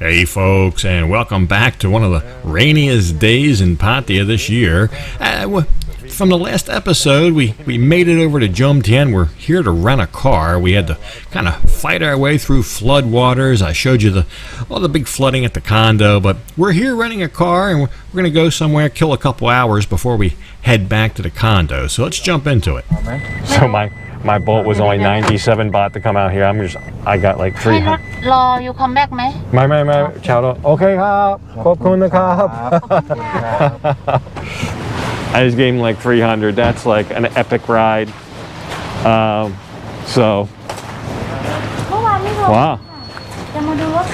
Hey folks, and welcome back to one of the rainiest days in Pattaya this year. From the last episode, we made it over to Jomtien. We're here to rent a car. We had to kind of fight our way through flood waters. I showed you all the big flooding at the condo, but we're here renting a car, and we're going to go somewhere, kill a couple hours before we head back to the condo. So let's jump into it. So my bolt was only 97 baht to come out here. I got like 300. รอ you come back ไหม ไม่ชาวโลโอเคครับขอบคุณนะครับ I just gave him like 300. That's like an epic ride. So เมื่อวานไม่รอ wow. จะมาดูรถ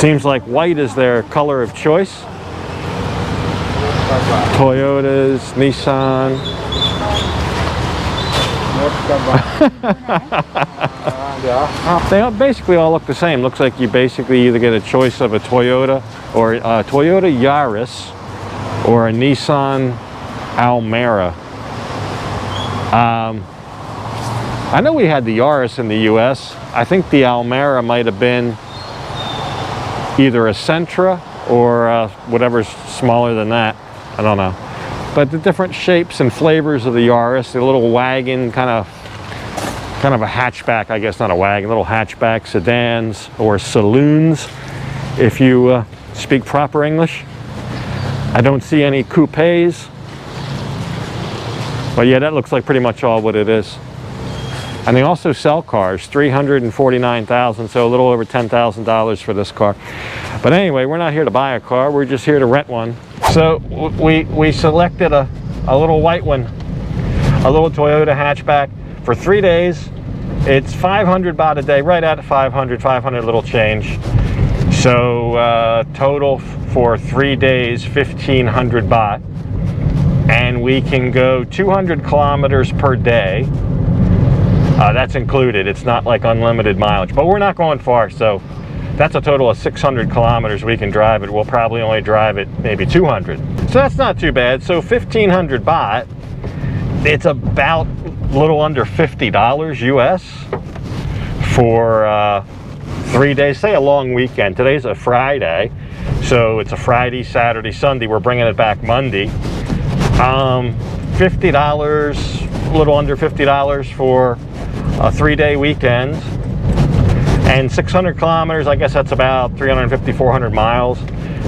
Seems like white is their color of choice. Toyotas, Nissan. They basically all look the same. Looks like you basically either get a choice of a Toyota or a Toyota Yaris or a Nissan Almera. I know we had the Yaris in the US. I think the Almera might have been either a Sentra or whatever's smaller than that. I don't know. But the different shapes and flavors of the Yaris, the little wagon, kind of a hatchback, I guess, not a wagon, little hatchback sedans or saloons, if you speak proper English. I don't see any coupes. But yeah, that looks like pretty much all what it is. And they also sell cars, $349,000, so a little over $10,000 for this car. But anyway, we're not here to buy a car, we're just here to rent one. So we selected a little white one, a little Toyota hatchback for 3 days. It's 500 baht a day, right at 500 little change. So total for 3 days, 1,500 baht. And we can go 200 kilometers per day. That's included. It's not like unlimited mileage, but we're not going far, so that's a total of 600 kilometers we can drive it. We'll probably only drive it maybe 200. So that's not too bad. So 1,500 baht, it's about a little under $50 US for 3 days, say a long weekend. Today's a Friday, so it's a Friday, Saturday, Sunday. We're bringing it back Monday. $50, a little under $50 for a 3-day weekend, and 600 kilometers, I guess that's about 350, 400 miles,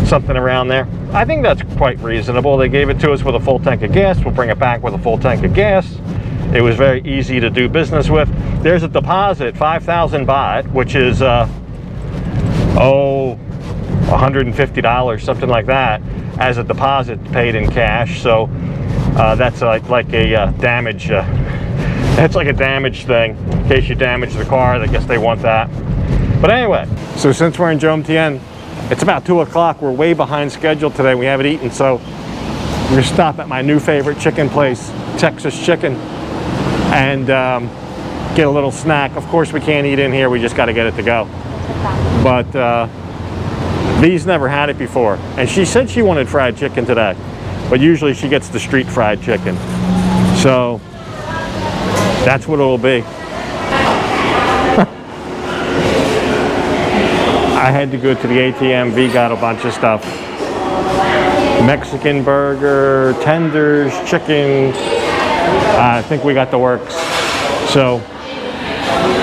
something around there. I think that's quite reasonable. They gave it to us with a full tank of gas. We'll bring it back with a full tank of gas. It was very easy to do business with. There's a deposit, 5,000 baht, which is $150, something like that, as a deposit paid in cash. So that's like a damage. It's like a damage thing. In case you damage the car, I guess they want that. But anyway, so since we're in Jomtien, it's about 2 o'clock. We're way behind schedule today. We haven't eaten, so we're gonna stop at my new favorite chicken place, Texas Chicken, and get a little snack. Of course, we can't eat in here. We just got to get it to go. But V's never had it before, and she said she wanted fried chicken today, but usually she gets the street fried chicken. So that's what it'll be. I had to go to the ATM. V got a bunch of stuff. Mexican burger, tenders, chicken. I think we got the works. So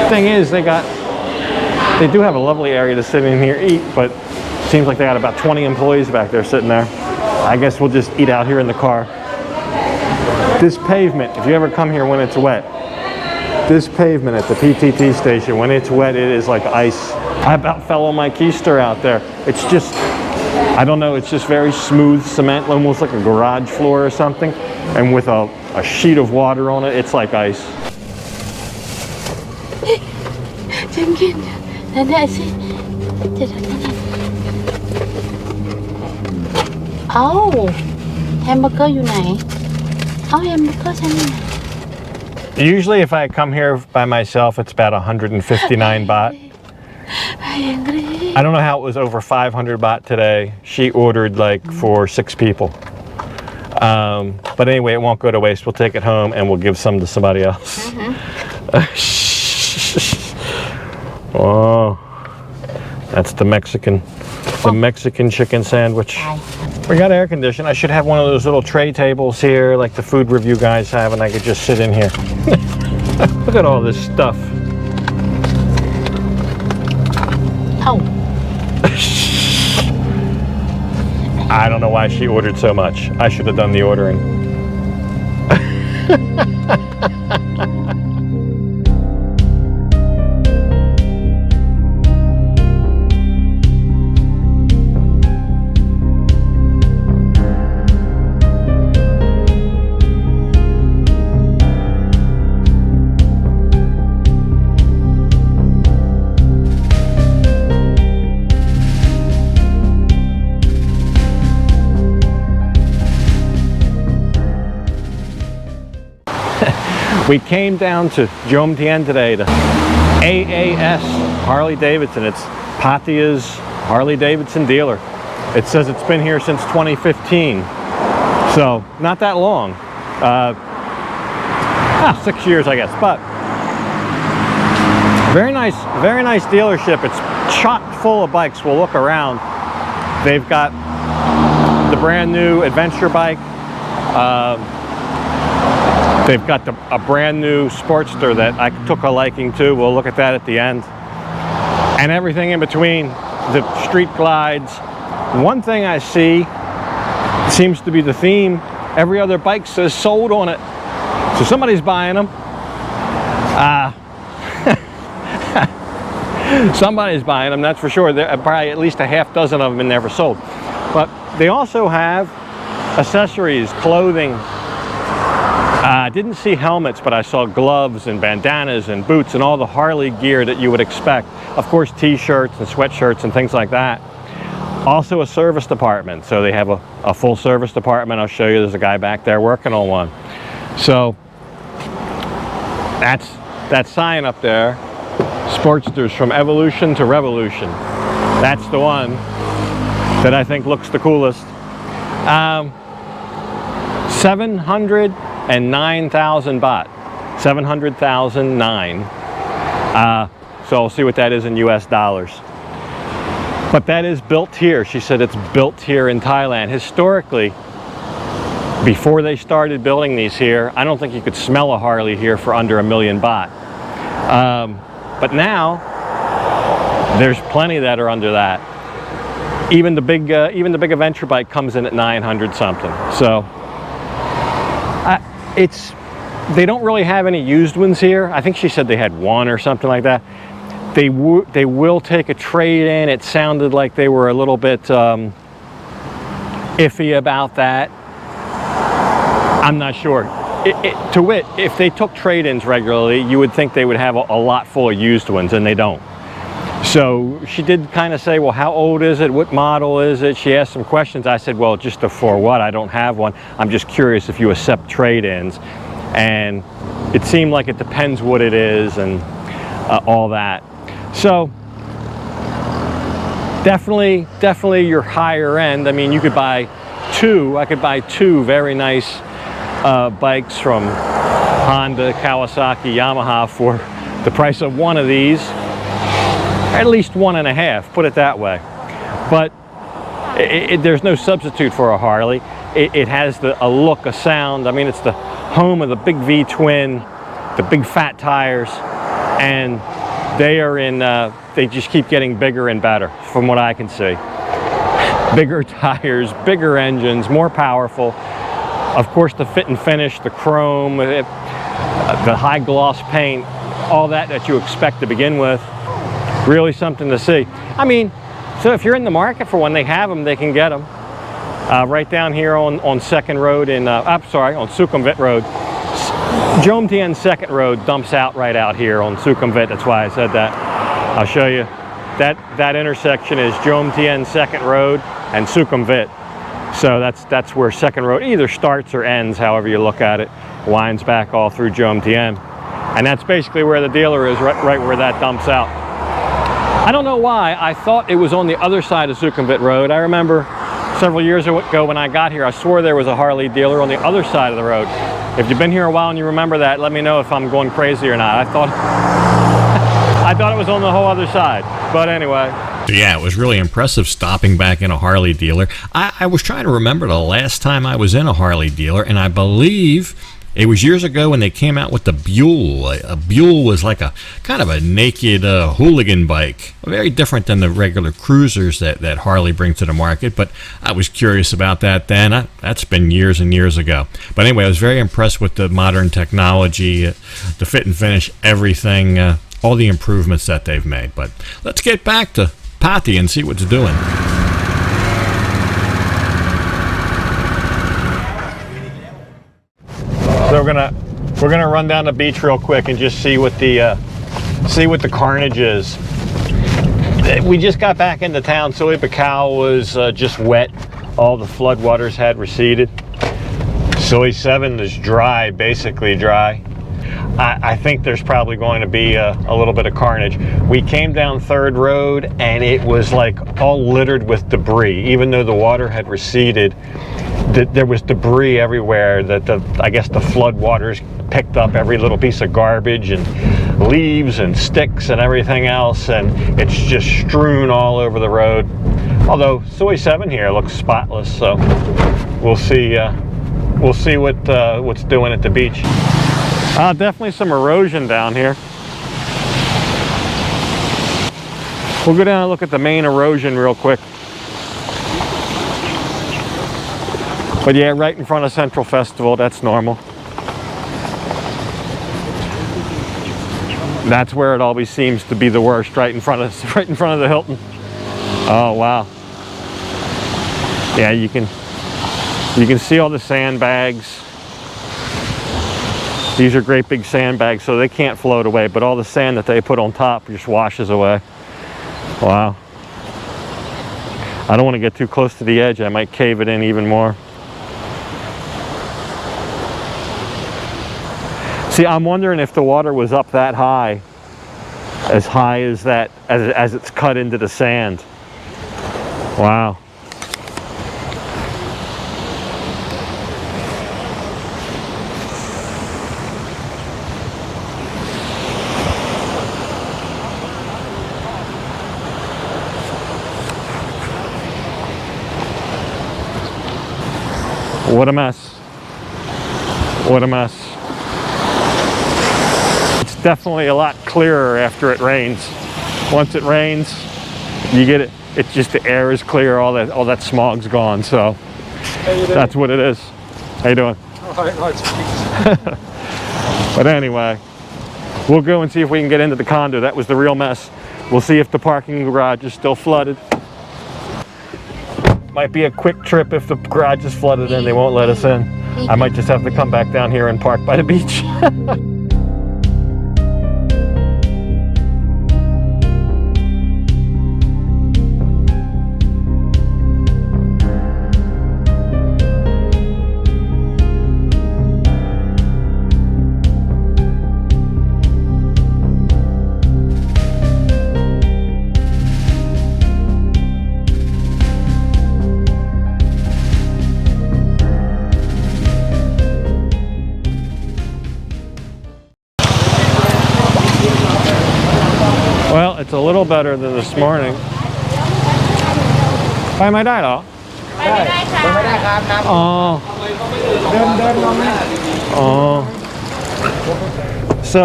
thing is, they do have a lovely area to sit in here and eat, but it seems like they got about 20 employees back there sitting there. I guess we'll just eat out here in the car. This pavement, if you ever come here when it's wet, this pavement at the PTT station, when it's wet, it is like ice. I about fell on my keister out there. It's just, I don't know, it's just very smooth cement, almost like a garage floor or something. And with a sheet of water on it, it's like ice. Oh, hamburger อยู่ไหน Oh, hamburger ฉันอยู่ไหน Usually if I come here by myself, it's about 159 baht. I don't know how it was over 500 baht today. She ordered like for 6 people. But anyway, it won't go to waste. We'll take it home and we'll give some to somebody else. Oh, that's the Mexican chicken sandwich. We got air conditioning. I should have one of those little tray tables here like the food review guys have, and I could just sit in here. Look at all this stuff. Oh. I don't know why she ordered so much. I should have done the ordering. We came down to Jom Tien today to AAS Harley Davidson. It's Pattaya's Harley Davidson dealer. It says it's been here since 2015, so not that long. 6 years, I guess. But very nice dealership. It's chock full of bikes. We'll look around. They've got the brand new adventure bike. They've got a brand new Sportster that I took a liking to. We'll look at that at the end. And everything in between, the street glides. One thing I see seems to be the theme. Every other bike says sold on it. So somebody's buying them. Somebody's buying them, that's for sure. There are probably at least a half dozen of them in there for sold. But they also have accessories, clothing. I didn't see helmets, but I saw gloves and bandanas and boots and all the Harley gear that you would expect. Of course, t-shirts and sweatshirts and things like that. Also a service department. So they have a full service department. I'll show you, there's a guy back there working on one. So that's that sign up there. Sportsters from evolution to revolution. That's the one that I think looks the coolest. 709,000 baht. 700,009. So I'll see what that is in US dollars. But that is built here. She said it's built here in Thailand. Historically, before they started building these here, I don't think you could smell a Harley here for under 1 million baht. But now, there's plenty that are under that. Even the big adventure bike comes in at 900 something. So they don't really have any used ones here. I think she said they had one or something like that. They will take a trade in. It sounded like they were a little bit iffy about that. I'm not sure. To wit, if they took trade-ins regularly, you would think they would have a lot full of used ones, and they don't. So she did kind of say, well, how old is it? What model is it? She asked some questions. I said, well, just for what? I don't have one. I'm just curious if you accept trade-ins. And it seemed like it depends what it is and all that. So definitely your higher end. I mean, you could buy two. I could buy two very nice bikes from Honda, Kawasaki, Yamaha for the price of one of these. At least 1.5, put it that way. But there's no substitute for a Harley. It has a look, a sound. I mean, it's the home of the big V-twin, the big fat tires, and they are in, they just keep getting bigger and better from what I can see. Bigger tires, bigger engines, more powerful. Of course, the fit and finish, the chrome, the high gloss paint, all that you expect to begin with. Really something to see. I mean, so if you're in the market for one, they have them, they can get them. Right down here on 2nd Road on Sukhumvit Road. Jom Tien 2nd Road dumps out right out here on Sukhumvit. That's why I said that. I'll show you. That intersection is Jom Tien 2nd Road and Sukhumvit. So that's where 2nd Road either starts or ends, however you look at it. Winds back all through Jom Tien. And that's basically where the dealer is, right where that dumps out. I don't know why. I thought it was on the other side of Sukhumvit Road. I remember several years ago when I got here, I swore there was a Harley dealer on the other side of the road. If you've been here a while and you remember that, let me know if I'm going crazy or not. I thought I thought it was on the whole other side, but anyway. So yeah, it was really impressive stopping back in a Harley dealer. I was trying to remember the last time I was in a Harley dealer, and I believe it was years ago when they came out with the Buell. A Buell was like a kind of a naked hooligan bike, very different than the regular cruisers that Harley brings to the market. But I was curious about that then. That's been years and years ago. But anyway, I was very impressed with the modern technology, the fit and finish, everything, all the improvements that they've made. But let's get back to Pattaya and see what it's doing. So we're gonna run down the beach real quick and just see what the carnage is. We just got back into town. Soy Buakhao was just wet. All the floodwaters had receded. Soy 7 is dry, basically dry. I think there's probably going to be a little bit of carnage. We came down 3rd Road and it was like all littered with debris. Even though the water had receded, there was debris everywhere that I guess the flood waters picked up every little piece of garbage and leaves and sticks and everything else, and it's just strewn all over the road. Although Soy 7 here looks spotless, so we'll see what's doing at the beach. Definitely some erosion down here. We'll go down and look at the main erosion real quick. But yeah, right in front of Central Festival, that's normal. That's where it always seems to be the worst, right in front of the Hilton. Oh wow. Yeah, you can see all the sandbags. These are great big sandbags, so they can't float away, but all the sand that they put on top just washes away. Wow. I don't want to get too close to the edge. I might cave it in even more. See, I'm wondering if the water was up that high as that, as it's cut into the sand. Wow. What a mess. What a mess. It's definitely a lot clearer after it rains. Once it rains, you get it. It's just the air is clear, all that smog's gone. So that's what it is. How you doing? But anyway, we'll go and see if we can get into the condo. That was the real mess. We'll see if the parking garage is still flooded. Might be a quick trip if the garage is flooded and they won't let us in. I might just have to come back down here and park by the beach. Well, it's a little better than this morning. ไปไม่ได้เหรอ So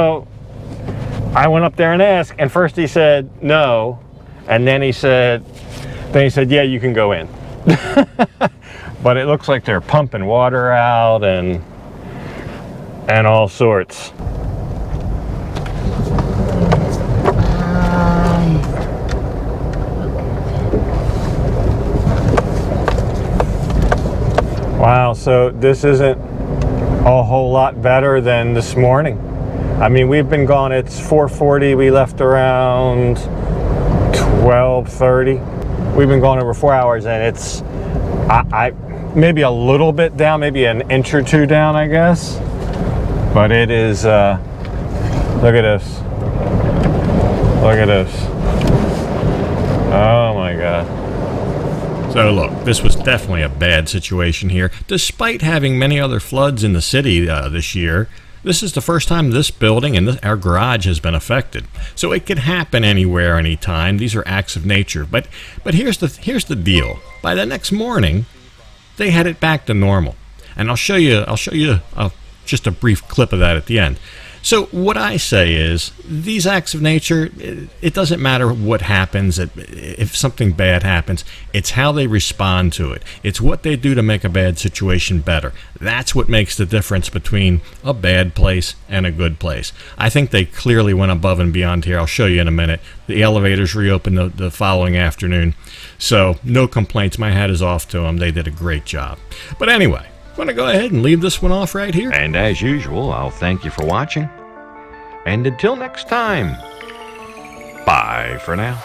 I went up there and asked, and first he said no, and then he said yeah, you can go in. But it looks like they're pumping water out and all sorts. Wow, so this isn't a whole lot better than this morning. I mean, we've been gone, it's 4:40, we left around 12:30. We've been gone over 4 hours, and it's maybe a little bit down, maybe an inch or two down, I guess. But it is, look at this. Look at this. Oh my God. So look, this was definitely a bad situation here. Despite having many other floods in the city this year, This is the first time this building and our garage has been affected. So it could happen anywhere, anytime. These are acts of nature. But here's the deal. By the next morning, they had it back to normal. And I'll show you just a brief clip of that at the end. So what I say is, these acts of nature, it doesn't matter what happens, if something bad happens, it's how they respond to it. It's what they do to make a bad situation better. That's what makes the difference between a bad place and a good place. I think they clearly went above and beyond here. I'll show you in a minute. The elevators reopened the following afternoon. So no complaints. My hat is off to them. They did a great job. But anyway, I'm going to go ahead and leave this one off right here. And as usual, I'll thank you for watching. And until next time, bye for now.